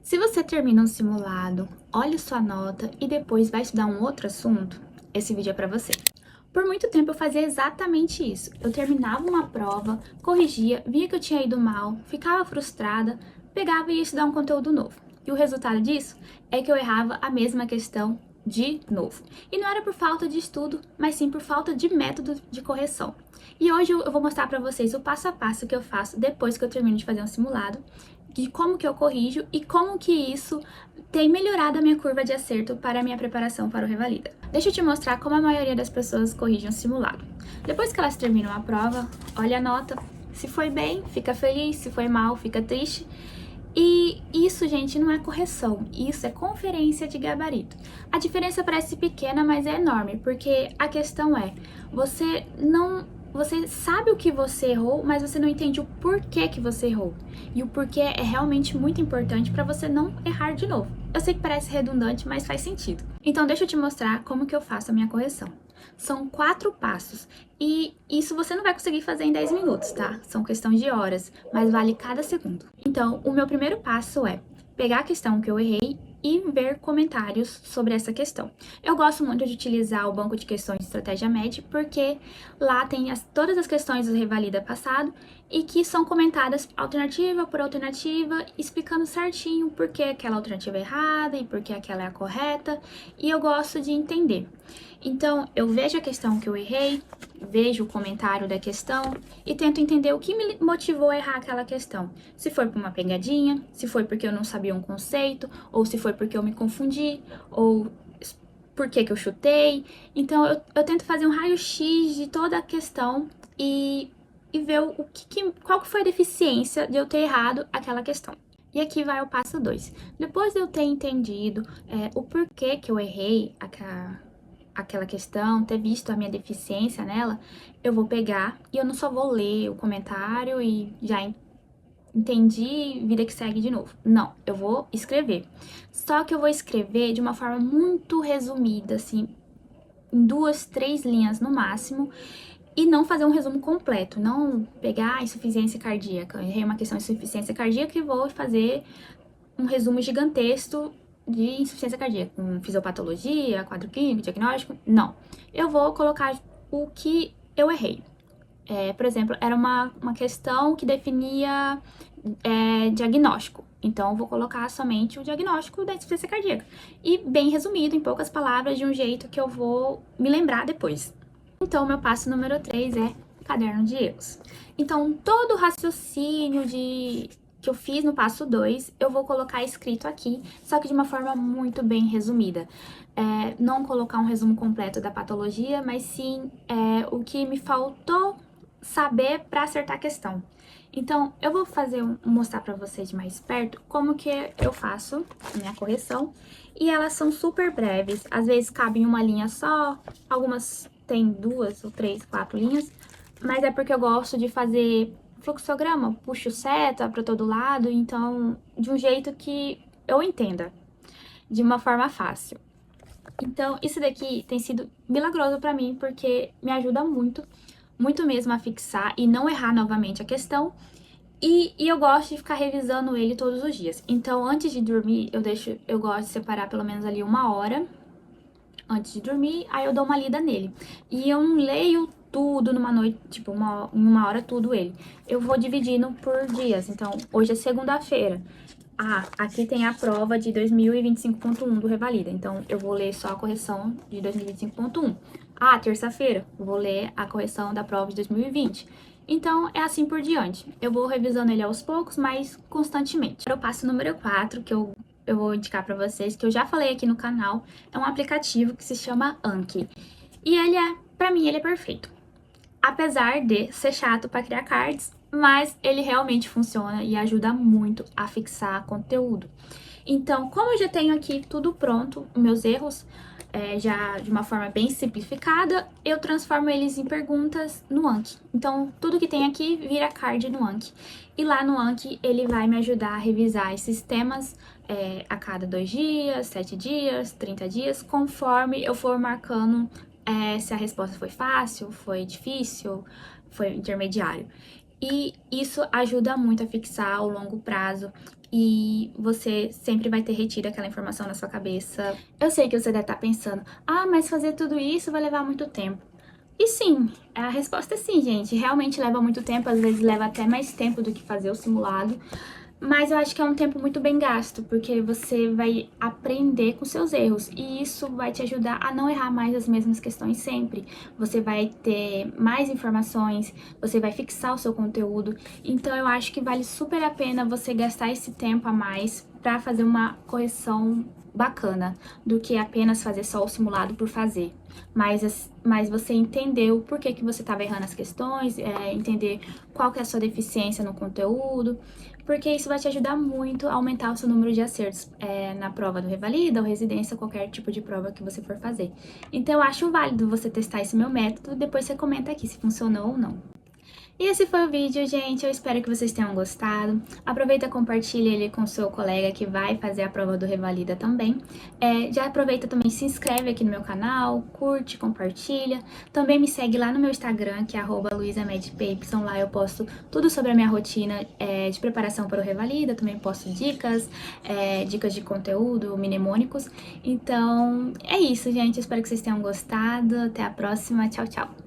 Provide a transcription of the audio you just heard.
Se você termina um simulado, olha sua nota e depois vai estudar um outro assunto, esse vídeo é para você. Por muito tempo eu fazia exatamente isso. Eu terminava uma prova, corrigia, via que eu tinha ido mal, ficava frustrada, pegava e ia estudar um conteúdo novo. E o resultado disso é que eu errava a mesma questão de novo. E não era por falta de estudo, mas sim por falta de método de correção. E hoje eu vou mostrar para vocês o passo a passo que eu faço depois que eu termino de fazer um simulado, de como que eu corrijo e como que isso tem melhorado a minha curva de acerto para a minha preparação para o Revalida. Deixa eu te mostrar como a maioria das pessoas corrige um simulado. Depois que elas terminam a prova, olha a nota. Se foi bem, fica feliz, se foi mal, fica triste. E isso, gente, não é correção, isso é conferência de gabarito. A diferença parece pequena, mas é enorme, porque a questão é, você sabe o que você errou, mas você não entende o porquê que você errou. E o porquê é realmente muito importante para você não errar de novo. Eu sei que parece redundante, mas faz sentido. Então deixa eu te mostrar como que eu faço a minha correção. São 4 passos e isso você não vai conseguir fazer em 10 minutos, tá? São questão de horas, mas vale cada segundo. Então, o meu primeiro passo é pegar a questão que eu errei e ver comentários sobre essa questão. Eu gosto muito de utilizar o banco de questões de estratégia MED, porque lá tem todas as questões do Revalida passado e que são comentadas alternativa por alternativa, explicando certinho por que aquela alternativa é errada e por que aquela é a correta, e eu gosto de entender. Então, eu vejo a questão que eu errei, vejo o comentário da questão e tento entender o que me motivou a errar aquela questão. Se foi por uma pegadinha, se foi porque eu não sabia um conceito, ou se foi porque eu me confundi, ou por que eu chutei. Então, eu tento fazer um raio-x de toda a questão e ver qual que foi a deficiência de eu ter errado aquela questão. E aqui vai o passo 2. Depois de eu ter entendido o porquê que eu errei aquela questão, ter visto a minha deficiência nela, eu vou pegar e eu não só vou ler o comentário e já entendi, vida que segue de novo. Não, eu vou escrever. Só que eu vou escrever de uma forma muito resumida, assim, em 2, 3 linhas no máximo, e não fazer um resumo completo, não pegar insuficiência cardíaca, eu errei uma questão de insuficiência cardíaca e vou fazer um resumo gigantesco de insuficiência cardíaca, com fisiopatologia, quadro clínico, diagnóstico. Não. Eu vou colocar o que eu errei. Por exemplo, era uma questão que definia diagnóstico. Então, eu vou colocar somente o diagnóstico da insuficiência cardíaca. E bem resumido, em poucas palavras, de um jeito que eu vou me lembrar depois. Então, o meu passo número 3 é caderno de erros. Então, todo o raciocínio que eu fiz no passo 2, eu vou colocar escrito aqui, só que de uma forma muito bem resumida. Não colocar um resumo completo da patologia, mas sim o que me faltou saber para acertar a questão. Então, eu vou mostrar para vocês de mais perto como que eu faço a minha correção. E elas são super breves, às vezes cabem em uma linha só, algumas tem 2 ou 3, 4 linhas, mas é porque eu gosto de fazer fluxograma, puxo seta para todo lado, então de um jeito que eu entenda, de uma forma fácil. Então, isso daqui tem sido milagroso para mim, porque me ajuda muito, muito mesmo a fixar e não errar novamente a questão. E eu gosto de ficar revisando ele todos os dias. Então, antes de dormir, eu gosto de separar pelo menos ali 1 hora antes de dormir, aí eu dou uma lida nele. E eu não leio tudo numa noite, tipo, em 1 hora tudo ele. Eu vou dividindo por dias. Então, hoje é segunda-feira. Aqui tem a prova de 2025.1 do Revalida. Então, eu vou ler só a correção de 2025.1. Terça-feira, eu vou ler a correção da prova de 2020. Então, é assim por diante. Eu vou revisando ele aos poucos, mas constantemente. Para o passo número 4, que eu vou indicar para vocês, que eu já falei aqui no canal, é um aplicativo que se chama Anki. E pra mim, ele é perfeito. Apesar de ser chato para criar cards, mas ele realmente funciona e ajuda muito a fixar conteúdo. Então, como eu já tenho aqui tudo pronto, meus erros, já de uma forma bem simplificada, eu transformo eles em perguntas no Anki. Então, tudo que tem aqui vira card no Anki. E lá no Anki, ele vai me ajudar a revisar esses temas a cada 2 dias, 7 dias, 30 dias, conforme eu for marcando se a resposta foi fácil, foi difícil, foi intermediário. E isso ajuda muito a fixar ao longo prazo e você sempre vai ter retido aquela informação na sua cabeça. Eu sei que você deve estar pensando, ah, mas fazer tudo isso vai levar muito tempo. E sim, a resposta é sim, gente. Realmente leva muito tempo, às vezes leva até mais tempo do que fazer o simulado. Mas eu acho que é um tempo muito bem gasto, porque você vai aprender com seus erros e isso vai te ajudar a não errar mais as mesmas questões sempre. Você vai ter mais informações, você vai fixar o seu conteúdo. Então eu acho que vale super a pena você gastar esse tempo a mais para fazer uma correção bacana do que apenas fazer só o simulado por fazer. Mas você entender o porquê que você estava errando as questões, entender qual que é a sua deficiência no conteúdo, porque isso vai te ajudar muito a aumentar o seu número de acertos na prova do Revalida ou Residência, qualquer tipo de prova que você for fazer. Então eu acho válido você testar esse meu método e depois você comenta aqui se funcionou ou não. E esse foi o vídeo, gente. Eu espero que vocês tenham gostado. Aproveita e compartilha ele com seu colega que vai fazer a prova do Revalida também. Já aproveita também, se inscreve aqui no meu canal, curte, compartilha. Também me segue lá no meu Instagram, que é @luisamedpapson. Lá eu posto tudo sobre a minha rotina de preparação para o Revalida. Também posto dicas, dicas de conteúdo, mnemônicos. Então, é isso, gente. Eu espero que vocês tenham gostado. Até a próxima. Tchau, tchau.